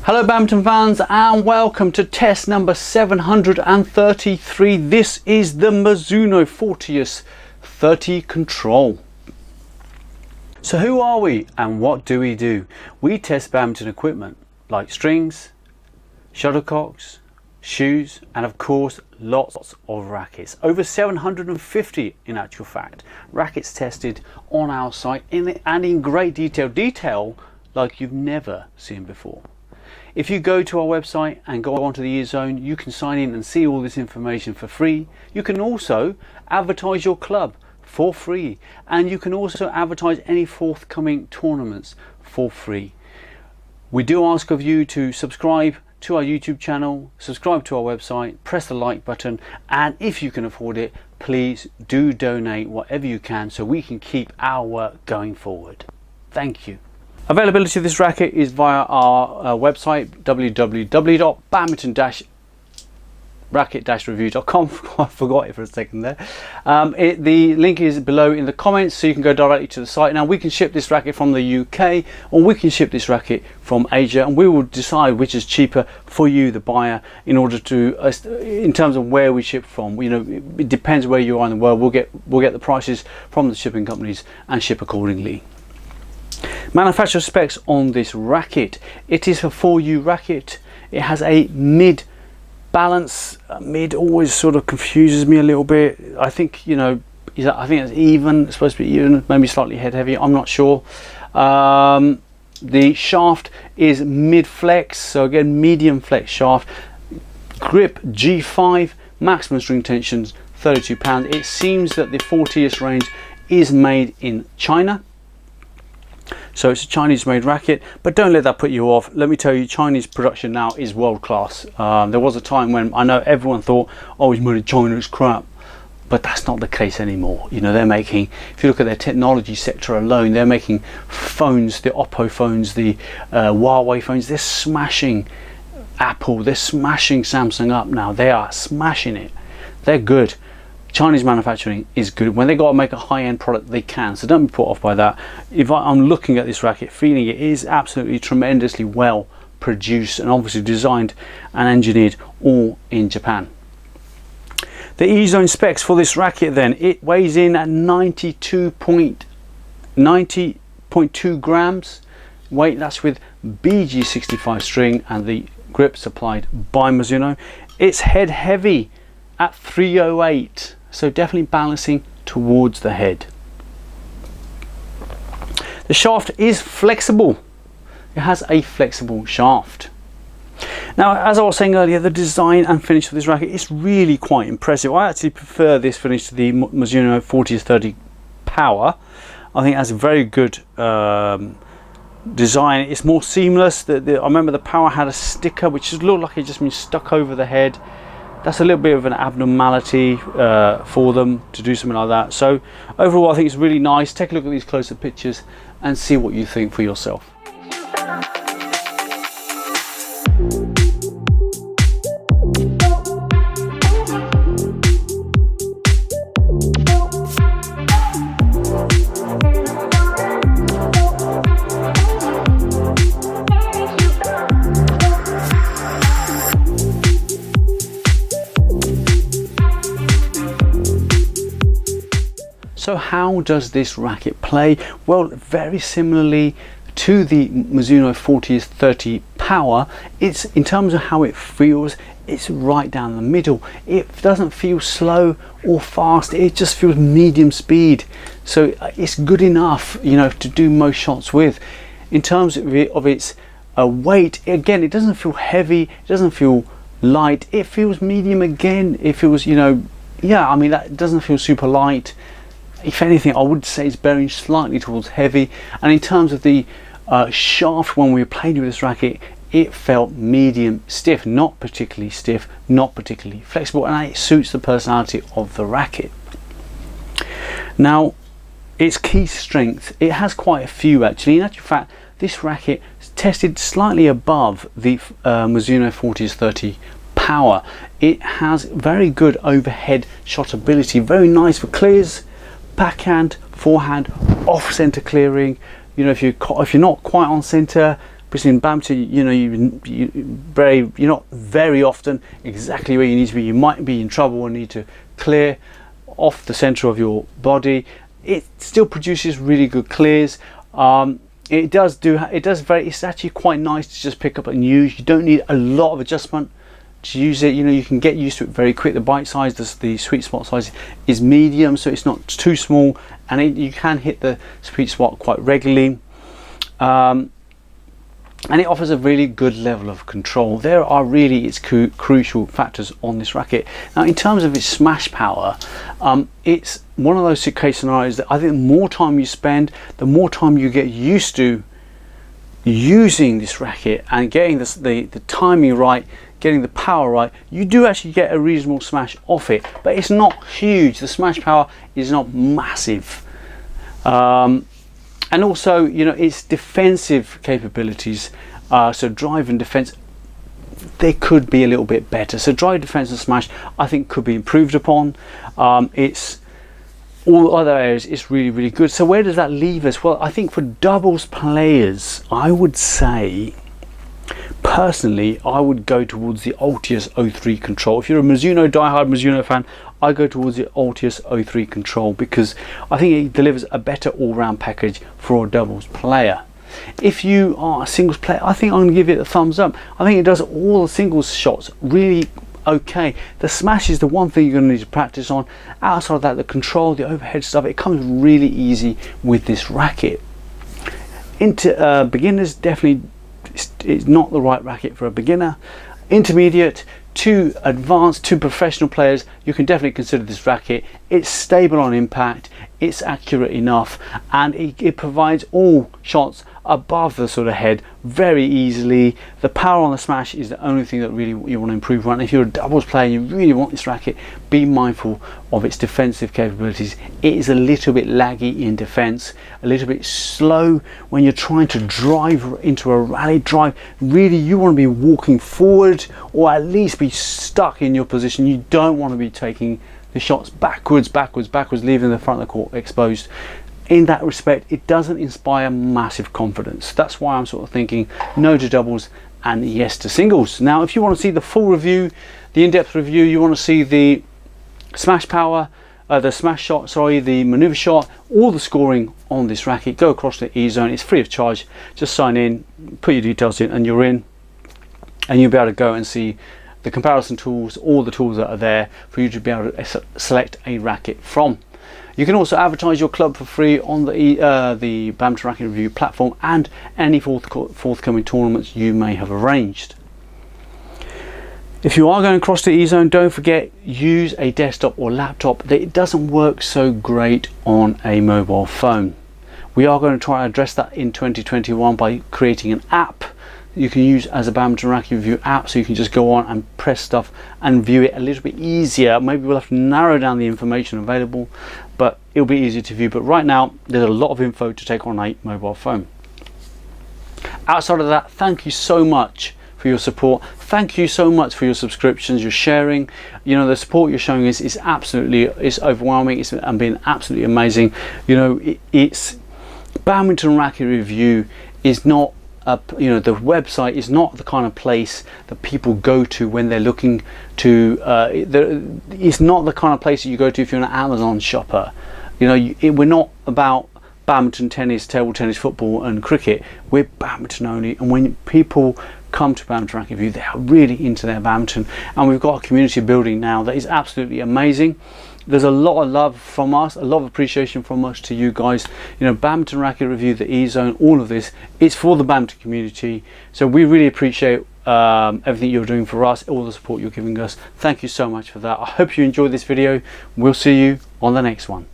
Hello badminton fans, and welcome to test number 733. This is the Mizuno Fortius 30 Control. So who are we and what do we do? We test badminton equipment like strings, shuttlecocks, shoes, and of course lots of rackets. Over 750 in actual fact, rackets tested on our site and in great detail like you've never seen before. If you go to our website and go onto the eZone, you can sign in and see all this information for free. You can also advertise your club for free, and you can also advertise any forthcoming tournaments for free. We do ask of you to subscribe to our YouTube channel, subscribe to our website, press the like button, and if you can afford it, please do donate whatever you can so we can keep our work going forward. Thank you. Availability of this racket is via our website www.badminton-racket-review.com. I forgot it for a second there. The link is below in the comments, so you can go directly to the site. Now we can ship this racket from the UK, or we can ship this racket from Asia, and we will decide which is cheaper for you, the buyer, in order to in terms of where we ship from. You know, it depends where you are in the world. We'll get the prices from the shipping companies and ship accordingly. Manufacturer specs on this racket: it is a 4U racket. It has a mid balance. Mid always sort of confuses me a little bit. I think, you know, I think it's even. It's supposed to be even, maybe slightly head heavy, I'm not sure. The shaft is mid flex, so again medium flex shaft. Grip G5, maximum string tensions 32 pounds. It seems that the Fortius range is made in China, so it's a Chinese made racket, but don't let that put you off. Let me tell you, Chinese production now is world class. There was a time when I know everyone thought, oh, he's made in China, it's crap, but that's not the case anymore. You know, they're making, if you look at their technology sector alone, they're making phones, the Oppo phones, the Huawei phones. They're smashing Apple, they're smashing Samsung up now. They are smashing it. They're good. Chinese manufacturing is good. When they got to make a high-end product, they can, so don't be put off by that. If I'm looking at this racket, feeling it is absolutely tremendously well produced and obviously designed and engineered all in Japan. The eZone specs for this racket then: it weighs in at 90.2 grams weight. That's with BG65 string and the grip supplied by Mizuno. It's head heavy at 308, so definitely balancing towards the head. The shaft is flexible. It has a flexible shaft. Now, as I was saying earlier, the design and finish of this racket is really quite impressive. I actually prefer this finish to the Mizuno Fortius 30 Power. I think it has a very good design. It's more seamless. I remember the Power had a sticker which just looked like it just been stuck over the head. That's a little bit of an abnormality for them to do something like that. So overall, I think it's really nice. Take a look at these closer pictures and see what you think for yourself. So how does this racket play? Well, very similarly to the Mizuno Fortius 30 Power, it's, in terms of how it feels, it's right down the middle. It doesn't feel slow or fast, it just feels medium speed. So it's good enough, you know, to do most shots with. In terms of its weight, again, it doesn't feel heavy, it doesn't feel light, it feels medium again. It feels, you know, yeah, I mean, that doesn't feel super light. If anything, I would say it's bearing slightly towards heavy. And in terms of the shaft, when we were playing with this racket, it felt medium stiff, not particularly stiff, not particularly flexible, and it suits the personality of the racket. Now, its key strength, it has quite a few actually. In actual fact, this racket is tested slightly above the Mizuno Fortius 30 Power. It has very good overhead shot ability, very nice for clears, backhand, forehand, off center clearing. You know, if you're not quite on center, because in badminton, you know, you're not very often exactly where you need to be. You might be in trouble and need to clear off the center of your body. It still produces really good clears. It's actually quite nice to just pick up and use. You don't need a lot of adjustment to use it. You know, you can get used to it very quick. The bite size, the sweet spot size is medium, so it's not too small, and you can hit the sweet spot quite regularly. And it offers a really good level of control. There are really its crucial factors on this racket. Now, in terms of its smash power, it's one of those case scenarios that I think the more time you spend, the more time you get used to using this racket and getting the timing right, getting the power right, you do actually get a reasonable smash off it, but it's not huge. The smash power is not massive. And also, you know, its defensive capabilities, so drive and defense, they could be a little bit better. So drive, defense and smash, I think, could be improved upon. It's all other areas, it's really, really good. So where does that leave us? Well, I think for doubles players, I would say, personally, I would go towards the Altius 03 control. If you're a diehard Mizuno fan, I go towards the Altius 03 control because I think it delivers a better all-round package for a doubles player. If you are a singles player, I think I'm going to give it a thumbs up. I think it does all the singles shots really okay. The smash is the one thing you're going to need to practice on. Outside of that, the control, the overhead stuff, it comes really easy with this racket. Into beginners, definitely it's not the right racket for a beginner. Intermediate to advanced to professional players, you can definitely consider this racket. It's stable on impact, it's accurate enough, and it provides all shots above the sort of head very easily. The power on the smash is the only thing that really you want to improve on. If you're a doubles player and you really want this racket, be mindful of its defensive capabilities. It is a little bit laggy in defense, a little bit slow when you're trying to drive into a rally drive. Really, you want to be walking forward or at least be stuck in your position. You don't want to be taking the shots backwards, leaving the front of the court exposed. In that respect, it doesn't inspire massive confidence. That's why I'm sort of thinking no to doubles and yes to singles. Now, if you want to see the full review, the in-depth review, you want to see the smash power, the smash shot, sorry, the maneuver shot, all the scoring on this racket, go across to eZone. It's free of charge. Just sign in, put your details in, and you're in. And you'll be able to go and see the comparison tools, all the tools that are there for you to be able to select a racket from. You can also advertise your club for free on the Badminton Racket Review platform and any forthcoming tournaments you may have arranged. If you are going across to eZone, don't forget, use a desktop or laptop. It doesn't work so great on a mobile phone. We are going to try and address that in 2021 by creating an app you can use as a Badminton Racket Review app, so you can just go on and press stuff and view it a little bit easier. Maybe we'll have to narrow down the information available, but it'll be easier to view. But right now, there's a lot of info to take on a mobile phone. Outside of that, thank you so much for your support. Thank you so much for your subscriptions, your sharing. You know, the support you're showing is it's overwhelming. It's been absolutely amazing. You know, it's Badminton Racket Review is not, you know, the website is not the kind of place that people go to when they're looking to it's not the kind of place that you go to if you're an Amazon shopper. You know, we're not about badminton, tennis, table tennis, football and cricket. We're badminton only, and when people come to Badminton Racket Review, they are really into their badminton, and we've got a community building now that is absolutely amazing. There's a lot of love from us, a lot of appreciation from us to you guys. You know, Badminton Racket Review, the eZone, all of this, it's for the badminton community. So we really appreciate everything you're doing for us, all the support you're giving us. Thank you so much for that. I hope you enjoyed this video. We'll see you on the next one.